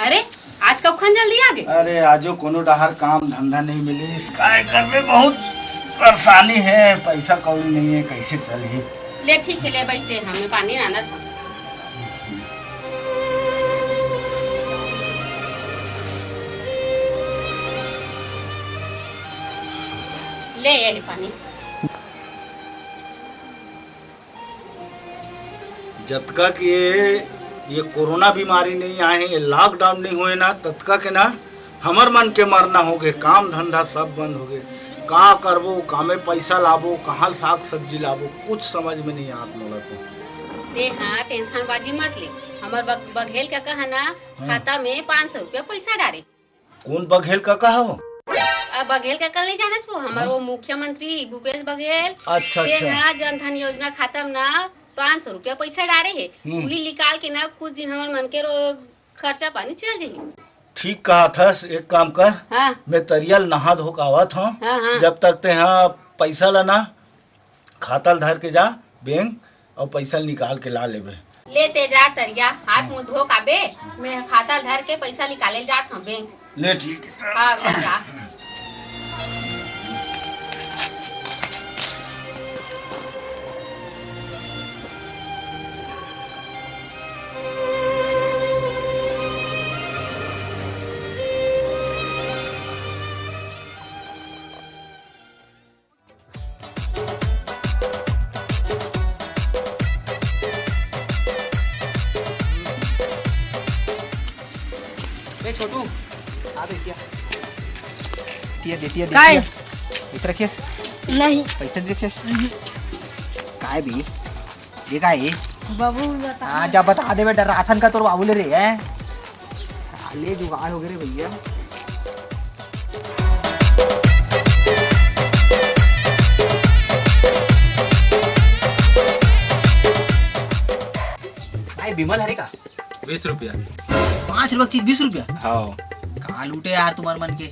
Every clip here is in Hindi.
अरे आज कब खान जल्दी आ गए? अरे आजो कोनो डहर काम धंधा नहीं मिली, इसका घर में बहुत परेशानी है, पैसा कौड़ी नहीं है, कैसे चले। ले ठीक है, ले बैठते हैं, हमें पानी आना था। ले ये पानी। जब तक ये कोरोना बीमारी नहीं आए हैं, ये लॉकडाउन नहीं हुए ना, तब तक ना हमर मन के मरना हो गए, काम धंधा सब बंद हो गए। कहाँ करबो, कहाँ में पैसा लाबो, कहाँ साग सब्जी लाबो, कुछ समझ में नहीं आत मोला तो। ते हाँ टेंशन बाजी मत ले, हमार बघेल का कहा ना खाता में 500 रुपया पैसा डाले। कौन बघेल का कहा हो? अब बघेल का कल नहीं जाना छो, हमार वो मुख्यमंत्री भूपेश बघेल। अच्छा ते ना जनधन योजना खाता में ना 500 रुपया पैसा डाले है, वही निकाल के ना कुछ दिन हमारे मन के खर्चा पानी चल जाए। ठीक कहा था, एक काम कर। हाँ। मैं तरियल नहा धो आवत हूँ। हाँ। जब तक ते हाँ पैसा लाना खाता धर के जा बैंक और पैसा निकाल के ला लेबे। लेते जा तरिया, हाथ मुंह धो काबे, मैं खाता धर के पैसा निकाले जात हूँ बैंक। ले ठीक है। हाँ जा। छोटू आ बेटिया दिया काय पैसे रखेस नहीं पैसे रखेस काय भी ये काय बाबू बता। हाँ जब बता दे बेटा, राशन का तो बाबू ले रहे हैं, ले जुगाड़ हो गए रे भैया। भाई विमल हरे का 20 रुपया। 5 रुपये चीज 20 रुपया? हाँ। कहाँ लूटे यार तुम्हारे मन के,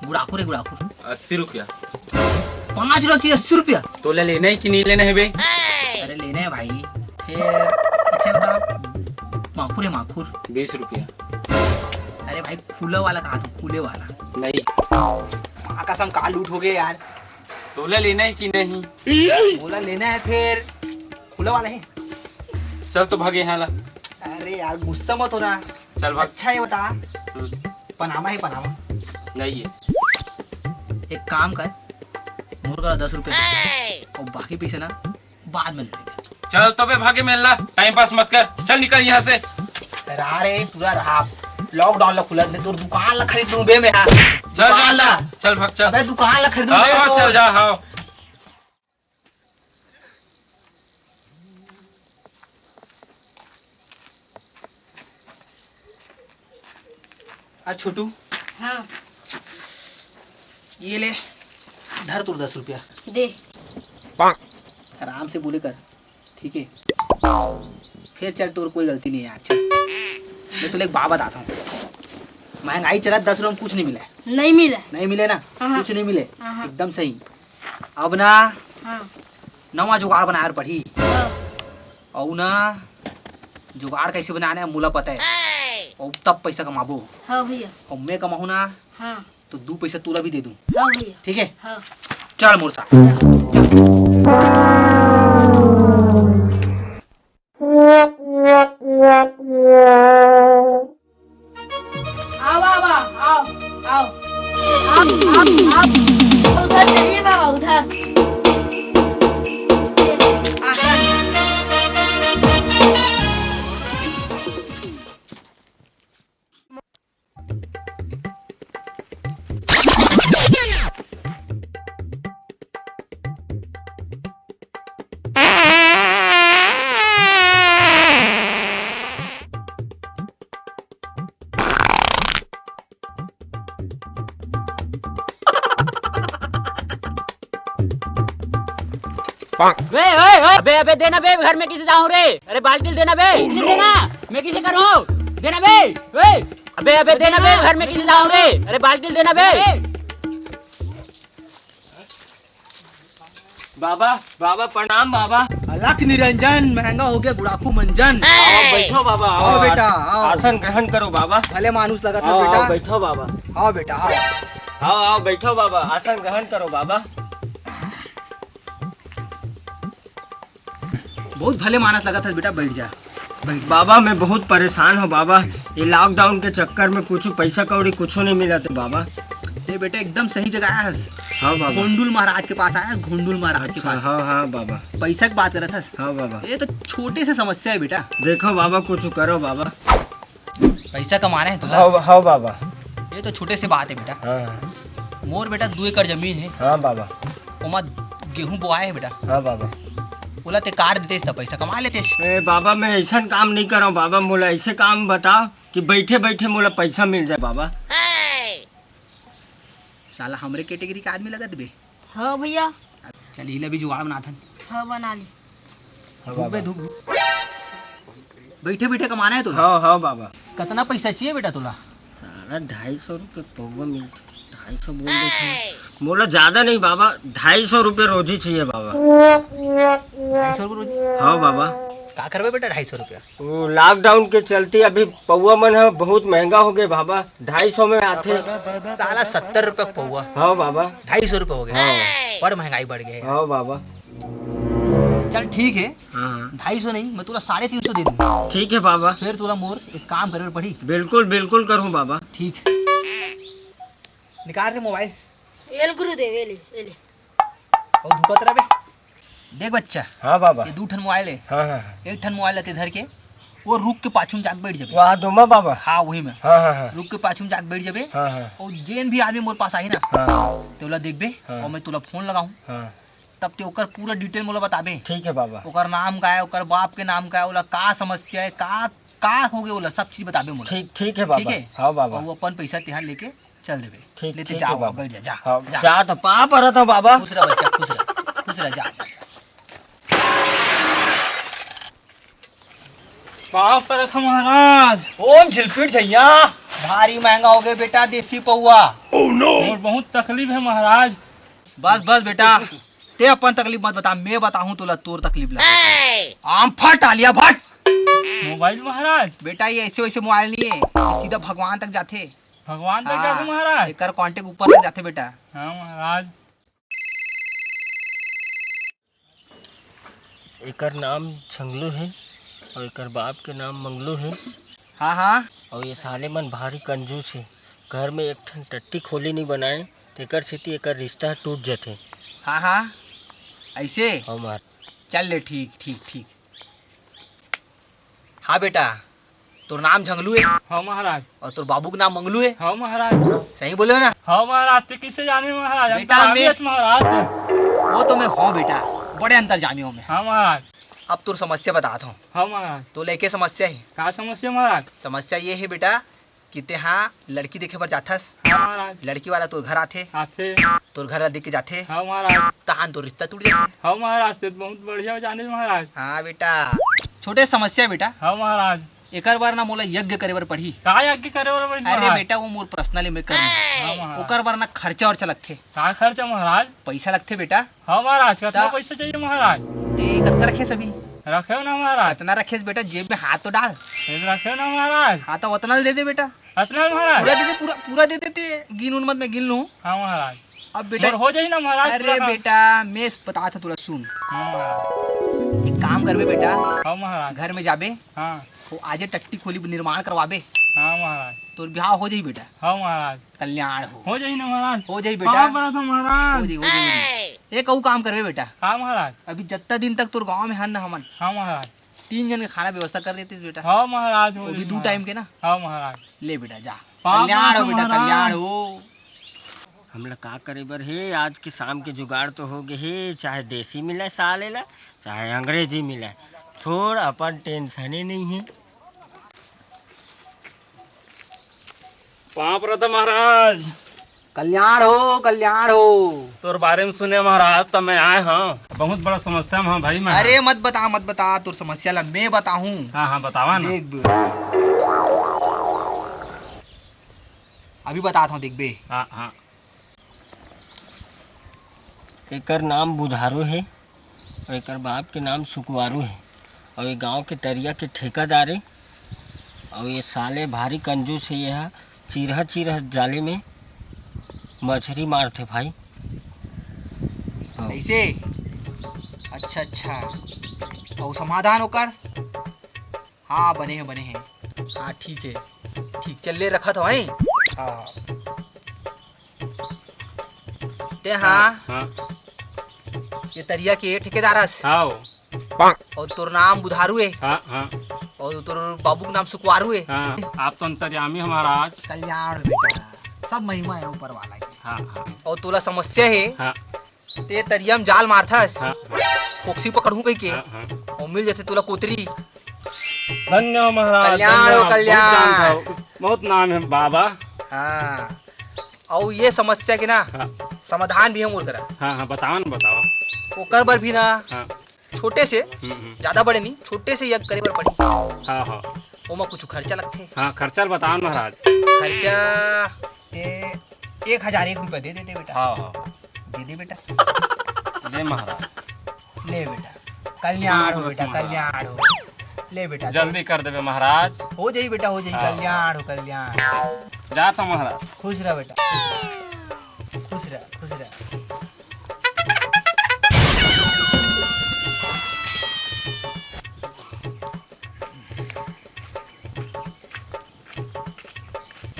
गुड़ाखुर है गुड़ाखुर। 80 रुपया। 5 रुपये चीज 80 रुपया? तो ले लेना है कि नहीं लेना है बे? अरे लेने हैं भाई। फिर अच्छा बता, माखुर है माखुर। 20 रुपया। अरे भाई खुला वाला कहा था, खुले वाला नहीं। कसम कहाँ लूट हो गए यार। तो ले लेना है कि नहीं? बोला लेना है, फिर खुला वाला है। चल तो भागे यहाँ ला। अरे यार गुस्सा मत होना। चल भाग। अच्छा ये बता, पनामा है पनामा? नहीं है। एक काम कर, मुर्गा 10 रुपए और बाकी पैसे ना बाद में ले लेंगे। चल तो बे भागे मेला, टाइम पास मत कर, चल निकल यहाँ से। अरे पूरा रहा लॉकडाउन ला खुला, तो दुकान ला खरीद लूं बे मैं। चल जा, चल भाग चल। अबे दुकान ला खरीदूं बे हाँ तो। चल जा। हाँ छोटू हाँ ये ले धर तू 10 रुपया दे। आराम से बोले कर, ठीक है? फिर चल, तोर कोई गलती नहीं है। अच्छा मैं तुझे एक बात बताता हूँ, महंगाई चला 10 रुपये में कुछ नहीं मिला है। नहीं मिला। नहीं मिले ना, हाँ। कुछ नहीं मिले, हाँ। एकदम सही। अब ना हाँ नवा जुगाड़ बनाया पड़ी, हाँ। और ना जुगाड़ कैसे बनाना है मुला पता है, और तब पैसा कमाबो। हाँ भैया। और मैं कमाऊँ ना हाँ तो 2 पैसा तूला भी दे दूँ, हाँ भैया। ठीक है? हाँ चल मोर साथ। आओ बाबा आओ आओ आप उधर चलिए बाबा, उधर आसन। अबे देना बे, घर में किसे जाऊं रे? अरे बाल्टी देना बे, देना। मैं किसे करूं? देना बे। अबे देना बे, घर में किसे जाऊं रे? अरे बाल्टी देना बे। बाबा बाबा प्रणाम बाबा। अलख निरंजन, महंगा हो गया गुड़ाखू मंजन। आओ बैठो बाबा, आओ बेटा, आओ। आसन ग्रहण करो बाबा। भले मानुस लगा था आओ बेटा। आओ बैठो बाबा, आओ बेटा, आओ। आओ आओ बैठो बाबा, आसन ग्रहण करो बाबा। बहुत भले मानस लगा था बेटा, बैठ जा, बैठ। बाबा मैं बहुत परेशान हूँ बाबा, ये लॉकडाउन के चक्कर में कुछ पैसा कौड़ी कुछ नहीं मिला तो बाबा। ये बेटा एकदम सही जगह आया। हाँ बाबा। घोंडुल महाराज के पास आया, घोंडुल महाराज के अच्छा, पास। हाँ हाँ बाबा। पैसा की बात कर रहा था। हाँ बाबा। ये तो छोटे से समस्या है बेटा। देखो बाबा कुछ करो बाबा। पैसा कमाना है तुला। हाँ हाँ बाबा। ये तो छोटे से बात है बेटा। हाँ मोर बेटा 2 एकड़ जमीन है, हाँ बाबा। ओमा गेहूं बोआए है बेटा। हाँ बाबा। बोला ते काट देते तो पैसा कमा लेते। ए बाबा मैं ऐसा काम नहीं कर रहा हूँ बाबा, मोला ऐसे काम बताओ कि बैठे बैठे मोला पैसा मिल जाए बाबा। साला हमरे कैटेगरी का आदमी लगत बे। हाँ भैया, चल इला भी जुगाड़ बनाथन। हाँ बना ली। धूप बे धूप। बैठे बैठे कमाना है तुला। हाँ हाँ बाबा। कितना पैसा चाहिए बेटा तुला? सारा 250 रुपये पौवा मिलते। 250 बोल देते मोला ज्यादा नहीं बाबा, 250 रुपये रोज ही चाहिए बाबा। 250 रुपये रोज? हाँ बाबा। का करबे बेटा 250 रुपया? वो लॉकडाउन के चलते अभी पौवा मन है बहुत महंगा हो गए बाबा, 250 में आते। साला 70 रुपये पौवा। हाँ बाबा। 250 रुपये हो गए। पर महंगाई बढ़ गई है। हाँ बाबा। चल ठीक है, हाँ 250 नहीं, मैं तुला 350 दे दूँ। ठीक है बाबा। फिर तुला मोर एक काम करे पड़ी। बिल्कुल बिल्कुल करूँ बाबा। ठीक। निकाल रे मोबाइल। एल गुरुदेव एले एले। और धुपत रहे बे। देख बच्चा, हाँ बाबा। ये 2 ठन मोबाइल है। हाँ हाँ। एक ठन मोबाइल लेते धर के वो रुक के पाछू में जाके बैठ जाबे। वहाँ दोमा बाबा। हाँ वही में हाँ हाँ हाँ। रुक के पाछू में जाके बैठ जाबे। हाँ हाँ और जेन भी आदमी मोर पास आई ना हाँ तोला देखबे हाँ। और मैं तुला फोन लगाऊं, हाँ। तब ते ओकर पूरा डिटेल मोला बताबे। ठीक है बाबा। ओकर नाम का है, ओकर बाप के नाम का है, ओला का समस्या है, का हो गए, ओला सब चीज बताबे मोला। ठीक है बाबा। ठीक है। हाँ बाबा। और वो अपन पैसा तिहार लेके चल देबे। ठीक लेते ठीक जाओ है बाबा। बैठ जा, जा हाँ, जा। जा तो पा पर था बाबा। खुश रह बच्चा, खुश रह, खुश रह, जा। पा पर था महाराज। ओम झिलपिट झैया, भारी महंगा हो गए बेटा देसी पौवा। और बहुत तकलीफ है महाराज। बस बस बेटा, ते अपन तकलीफ मत बता, मैं बताऊं तुला तोर तकलीफ लगा। आम फट आलिया भट। मोबाइल महाराज। बेटा ये ऐसे वैसे मोबाइल नहीं है, ये सीधा भगवान तक जाते। भगवान तक हाँ, जाते महाराज। एकर कांटेक्ट ऊपर तक जाते बेटा। हाँ महाराज। एकर नाम छंगलू है और एकर बाप के नाम मंगलू है। हाँ हाँ, और ये साले मन भारी कंजूस है, घर में एक ठन टट्टी खोली नहीं बनाए तेकर सेती एकर रिश्ता टूट जाते। हाँ हाँ, ऐसे। हाँ मार। चल ले, ठीक ठीक ठीक। हाँ बेटा, तोर नाम झंगलू है हाँ महाराज। और तोर बाबू का नाम मंगलू है। हाँ महाराज। सही बोले हो ना? हाँ महाराज, ते किसे जाने महाराज, हम बेटा, तो मैं- आबियत महाराज। वो तो मैं हूँ बेटा, बड़े अंतर्जामियों में। हाँ महाराज। अब तोर समस्या बताता हूँ। हाँ महाराज। तो लेके समस्या है। का समस्या महाराज? समस्या ये है बेटा कि ते हाँ लड़की देखे बर जाथस, हाँ महाराज। लड़की वाला तोर घर आथे, आथे। तोर घर देख के जाथे, हाँ महाराज। तहान तो रिश्ता टूट जाते। हाँ महाराज, ते बहुत बढ़िया जाने महाराज। हाँ बेटा, छोटे समस्या है बेटा। हाँ महाराज। एकर बार ना मोला यज्ञ करे बर पड़ी। का यज्ञ करे वाला बड़ी अरे महाराज? बेटा वो मोर पर्सनली में कर हाँ महाराज। ओकर बार ना खर्चा वर्चा लगथे, का खर्चा महाराज? पैसा लगथे बेटा। हाँ महाराज, कितना ता- पैसा चाहिए महाराज? ते कत्ता रखे सभी, रखे ना महाराज। कितना रखे बेटा, जेब में हाथ तो डाल। रखे ना महाराज। हाँ तो उतना दे दे बेटा, अतना महाराज। पूरा दे दे, पूरा पूरा दे देते, गिन उन मत, मैं गिन लूँ। हाँ महाराज। अब बेटा, मोर हो जाई ना महाराज। अरे पूरा काम। बेटा मैं बता था तुला, सुन। हाँ महाराज। एक काम करबे बेटा, हाँ महाराज। घर में जाबे, हाँ। वो आजे टट्टी खोली निर्माण करवाबे, हाँ महाराज। तोर ब्याह हो जाई बेटा, हाँ महाराज। कल्याण हो जाई ना महाराज। हो जाई बेटा, कहाँ बड़ा था हो महाराज? जाई हो जाई। एक और काम करबे बेटा, हाँ महाराज। अभी जितना दिन तक तोर गांव में हन ना हमन हाँ महाराज। 3 जन के खाना व्यवस्था कर देते बेटा, हाँ महाराज। वो भी 2 टाइम के ना। हाँ महाराज। ले बेटा जा, पाप कल्याण हो ना बेटा, महाराज। कल्याण हो। हम लोग का करे बर हे, आज के शाम के जुगाड़ तो हो गए हे, चाहे देसी मिले साले ला, चाहे अंग्रेजी मिले, छोड़ अपन टेंशन ही नहीं है। पाप रहता महाराज। कल्याण हो, कल्याण हो। तोर बारे में सुने महाराज, तो मैं आए हाँ, बहुत बड़ा समस्या में हाँ भाई मैं। अरे मत बता तोर समस्या ला मैं बताऊं। हाँ हाँ बतावा ना। देख बेटा, अभी बताता हूँ, देख बे। हाँ हाँ। एकर नाम बुधारू है और एक बाप के नाम सुकुवारू है और ये गांव के तरिया के ठेकेदार है। और ये साले भारी कंजूस है। यह चिरह जाले में मछली मारते भाई। ऐसे अच्छा और समाधान होकर हाँ बने हैं हाँ ठीक है ठीक चल ले रखा तो है हाँ ते हाँ हाँ ये तरिया के ठेकेदारस आओ और तोर नाम बुधारू है हाँ हाँ और तोर बाबू का नाम सुकुवारू है। हाँ आप तो अंतर्यामी हो महाराज। कल्याण बेटा सब महिमा है ऊपर वाला की। हाँ हाँ और तोला समस्या है हाँ ते तरिया में जाल मारथस हाँ फोक्सी पकड़ू कही के हाँ हाँ। और मिल जाते तोला कोतरी। धन्य हो महाराज। कल्याण हो, धन्य कल्याण। बहुत जानता हो, बहुत नाम है बाबा। हाँ और ये समस्या के ना हाँ समाधान भी हम और करा हाँ हाँ बताओ ना बताओ। ओकर बर भी ना हाँ छोटे से ज्यादा बड़े नहीं छोटे से यज्ञ करे बर पड़ी हाँ हाँ ओमा कुछ खर्चा लगते हाँ खर्चा बताओ ना महाराज। खर्चा ते 1001 रुपया दे देते बेटा। हाँ हाँ दे दे बेटा दे महाराज। ले बेटा कल्याण हो बेटा कल्याण हो ले बेटा जल्दी कर देवे महाराज। हो जाई बेटा हो जाई हाँ। कल्याण हो कल्याण जाता महाराज। खुश रह बेटा खुश रह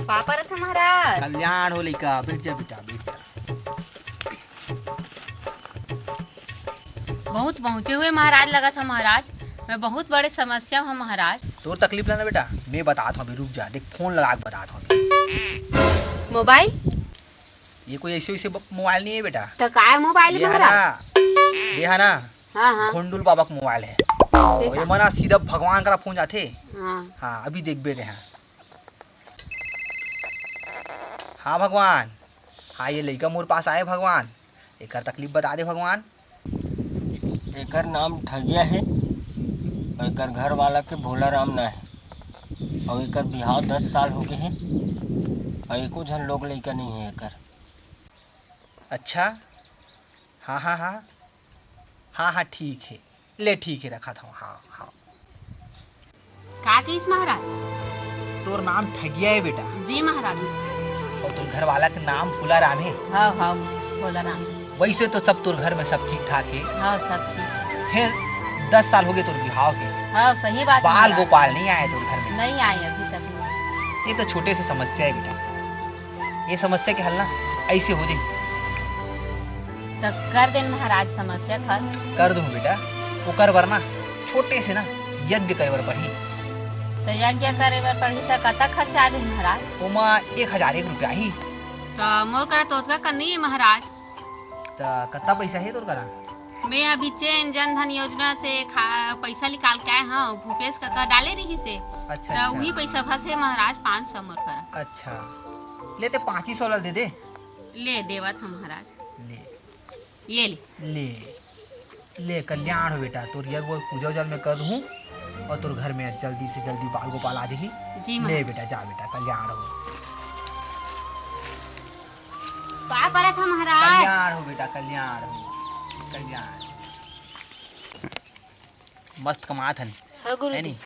पापा रथ महाराज। कल्याण हो लइका बैठ जा बेटा बैठ जा। बहुत पहुँचे हुए महाराज लगा था महाराज। मैं बहुत बड़े समस्या हूँ महाराज। तोर तकलीफ लेना बेटा मैं बताता हूँ अभी रुक जा देख फोन लगा के बताता हूँ अभी। मोबाइल ये कोई ऐसे मोबाइल नहीं है बेटा। तो का है मोबाइल ये है महाराज? ना ये है ना हाँ हाँ घोंडुल बाबा का मोबाइल है ऐसे और ये का? मना सीधा भगवान का फोन जाते। हाँ हाँ अभी देख बेटे हैं। हाँ भगवान हाँ ये लड़का मोर पास आए भगवान एक तकलीफ बता दे भगवान। एकर नाम ठगिया है और एकर घर वाला के भोला राम ना है और एकर बिहाव 10 साल हो गए हैं और एको झन लोग लइका नहीं है एकर। अच्छा हाँ हाँ हाँ हाँ हाँ ठीक है ले ठीक है रखा था हाँ हाँ। का किस महाराज? तोर नाम ठगिया है बेटा जी महाराज। और तोर घर वाला का नाम फूला राम है। हाँ हाँ बोला राम। वैसे तो सब तोर घर में सब ठीक ठाक है। हाँ सब ठीक। फिर 10 साल हो गए तोर बिहाव के हाँ सही बात है बाल महाराज। गोपाल नहीं आए तोर घर में। नहीं आए अभी तक। ये तो छोटे से समस्या है बेटा ये समस्या के हल ना ऐसे हो जाए तो कर देन महाराज समस्या खत्म। कर दूँ बेटा वो कर वरना छोटे से ना यज्ञ करे बर पड़ी तो यज्ञ करे बर पड़ी तो कतक खर्चा आ महाराज? ओमा 1001 रुपया ही। तो मोर करा तोतका करनी है महाराज। तो कितना पैसा है तोर करा? मैं अभी चैन जन धन योजना से पैसा निकाल के आए हाँ भूपेश काका डाले रही से। अच्छा तो वही पैसा फंसे महाराज 500 मोर करा। अच्छा लेते 500 दे दे। ले देवत हम महाराज। ले ये ले ले ले कल्याण हो बेटा तोर यज्ञ पूजा जल में कर दूँ और तोर घर में जल्दी से जल्दी बाल गोपाल आ जाही। जी ले महाराज। बेटा जा बेटा कल्याण हो का परत हम महाराज? कल्याण हो बेटा कल्याण हो कल्याण। मस्त कमात हन हाँ गुरु है नी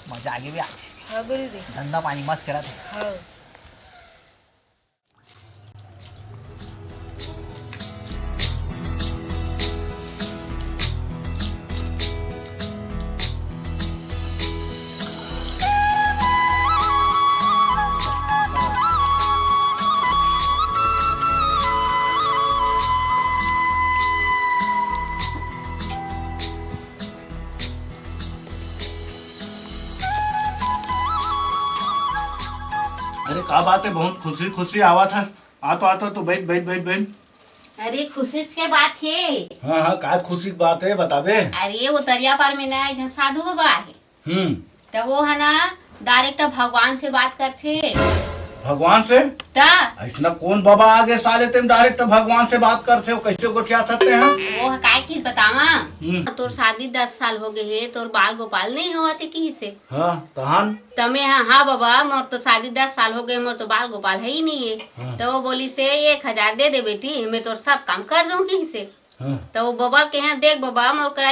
मजा आगे भी आज हाँ गुरु जी। धंधा पानी मस्त चला था। हाँ अरे क्या बात है बहुत खुशी खुशी आवा था आता तो बैठ बैठ बैठ बैठ। अरे खुशी के बात है। हाँ हाँ क्या खुशी की बात है बताबे। अरे वो दरिया पार में ना इधर साधु बाबा है। तो वो है ना डायरेक्ट भगवान से बात करते भगवान से ता ऐसा कौन बाबा आगे साले तुम डायरेक्ट भगवान से बात करते हो, कैसे गोठिया सकते हैं? वो काय की बतावा तोर शादी 10 साल हो गए है, तोर बाल गोपाल नहीं हुआ थे की से। हाँ तहन तमे हाँ बाबा मोर तो शादी 10 साल हो गए, मोर तो बाल गोपाल है ही नहीं है। तो वो बोली से 1000 दे दे बेटी, मैं तो सब काम कर दूंगी से। तो वो बाबा के यहाँ देख बाबा मोर करा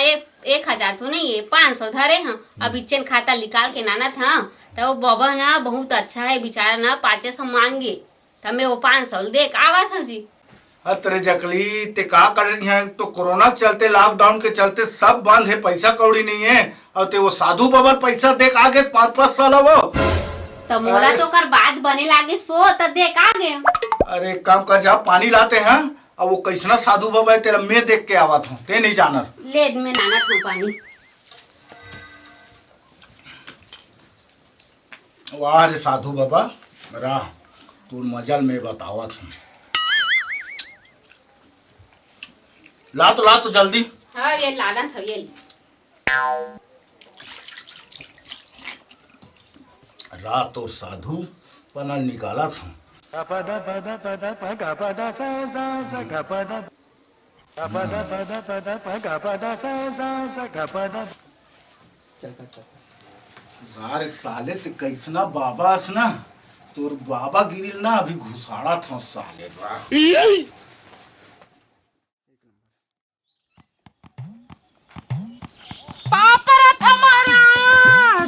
1000 तो नहीं है, 500 धरे हैं। अब इच्चन खाता निकाल के नाना था। तो वो बाबा ना बहुत अच्छा है बेचारा ना, 500 मांगे तो मैं वो 500 देख आवा था जी। अरे जकली ते का कर रही है? तो कोरोना के चलते, लॉकडाउन के चलते सब बंद है, पैसा कौड़ी नहीं है। और ते वो साधु बाबा पैसा देख आगे 5-5 साल वो। तो मोरा तो कर बात बने लागे सो तो देख आ गए। अरे एक काम कर, जा पानी लाते हैं। अब वो कैसना साधु बाबा है तेरा, मैं देख के आवा था, ते नहीं जाना। ले मैं नाना था पानी। वाह रे साधु बाबा, राह तू मजल में बतावा था। ला तो जल्दी। हाँ ये लादन था ये। रात तो साधु पना निकाला था। अरे साले ते कैसना बाबा ना, तोर बाबा गिरिल ना अभी घुसाड़ा था साले।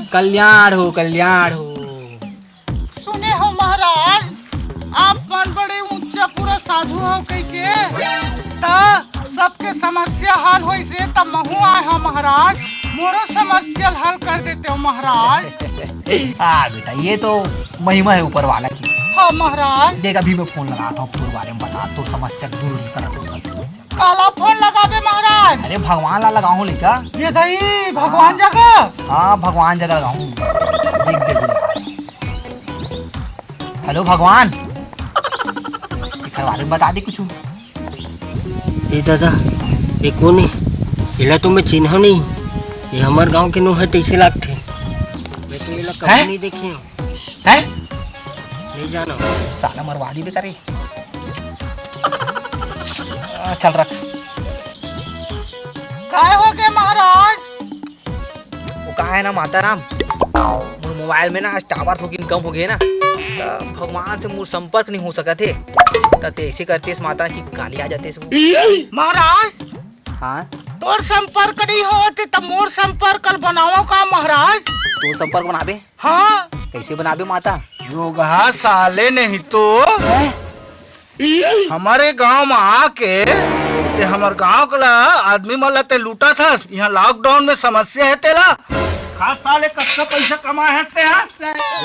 कल्याण हो कल्याण हो। सुने हो महाराज, आप मन बड़े ऊंचा पूरा साधु हो कह के ता सबके समस्या हल होई से तब महू आए हो महाराज, मोरो समस्या हल कर देते हो महाराज। हाँ बेटा, ये तो महिमा है ऊपर वाला की। हाँ महाराज। देख अभी मैं फोन लगाता हूँ, पूरे बारे में बता, तो समस्या दूर करा तो समस्या। काला फोन लगाबे महाराज? अरे भगवान ला लगाऊं लेका। ये दही भगवान जगह? हाँ भगवान जगह लगाऊं। हेलो भगवान, घर वाले में बता दे कुछ। ए दादा, ये कौन है? इला तो मैं चिन्ह नहीं, ये हमारे गांव के नो है, तैसे लगते। मैं तो इला कभी नहीं देखे हूँ। है नहीं जाना साला मरवादी भी करे। चल रख। काय हो गए महाराज? वो कहा है ना माता राम, मोबाइल में ना आज टावर थोड़ी कम हो गए ना, तो भगवान से मोर संपर्क नहीं हो सका थे, तो ऐसे करते इस माता की गाली आ जाते महाराज। हाँ तोर संपर्क नहीं होते तब मोर संपर्क कल बनाओ का महाराज? तो संपर्क बनाबे? हाँ कैसे बनाबे माता? योगा साले नहीं तो हमारे गांव में आके ते हमारे गांव का आदमी मला ते लूटा था। यहाँ लॉकडाउन में समस्या है तेला। खास साले कत्का पैसा कमाए हैं ते हैं?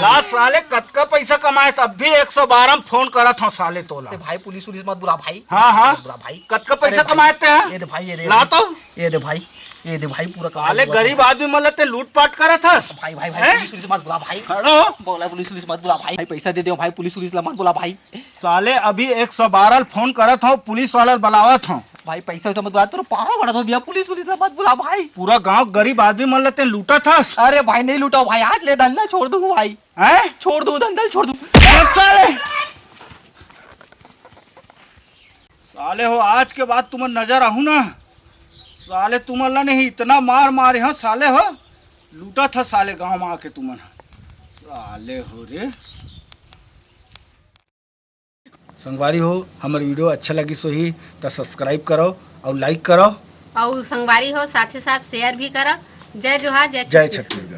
लास्ट साले कत्का पैसा कमाए, अब भी 112 में फोन करा था साले तोला। भाई पुलिस मत बुला भाई। हाँ बुला भाई। कत्का पैसा कमाए ते हैं? ये दे भाई, ये दे। ला तो ये दे भाई, ये दे भाई पूरा। साले गरीब आदमी मतलब ते लूटपाट करा था। भाई भाई भाई पुलिस मत बुला भाई। बोला पुलिस मत बुला भाई। पैसा दे दो भाई, पुलिस मत बुला भाई। साले अभी 112 फोन करा था, पुलिस वाला बुलावा था। भाई पैसा मत बुला, तो पागल बड़ा था भैया। पुलिस मत बुला भाई। पूरा गांव गरीब आदमी मन लेते लूटा था। अरे भाई नहीं लूटा भाई, आज ले धंधा छोड़ दूं भाई। हैं? छोड़ दूं धंधा, छोड़ दूं। साले हो आज के बाद तुम नजर आहू ना साले, तुम नहीं इतना मार मारे हो साले हो, लूटा था साले गांव में आके तुम साले हो रे। संगवारी हो, हमारी वीडियो अच्छा लगी सो ही तो सब्सक्राइब करो और लाइक करो और संगवारी हो साथ ही साथ शेयर भी करो। जय जोहार, जय जय छत्तीसगढ़। छत्तीसगढ़।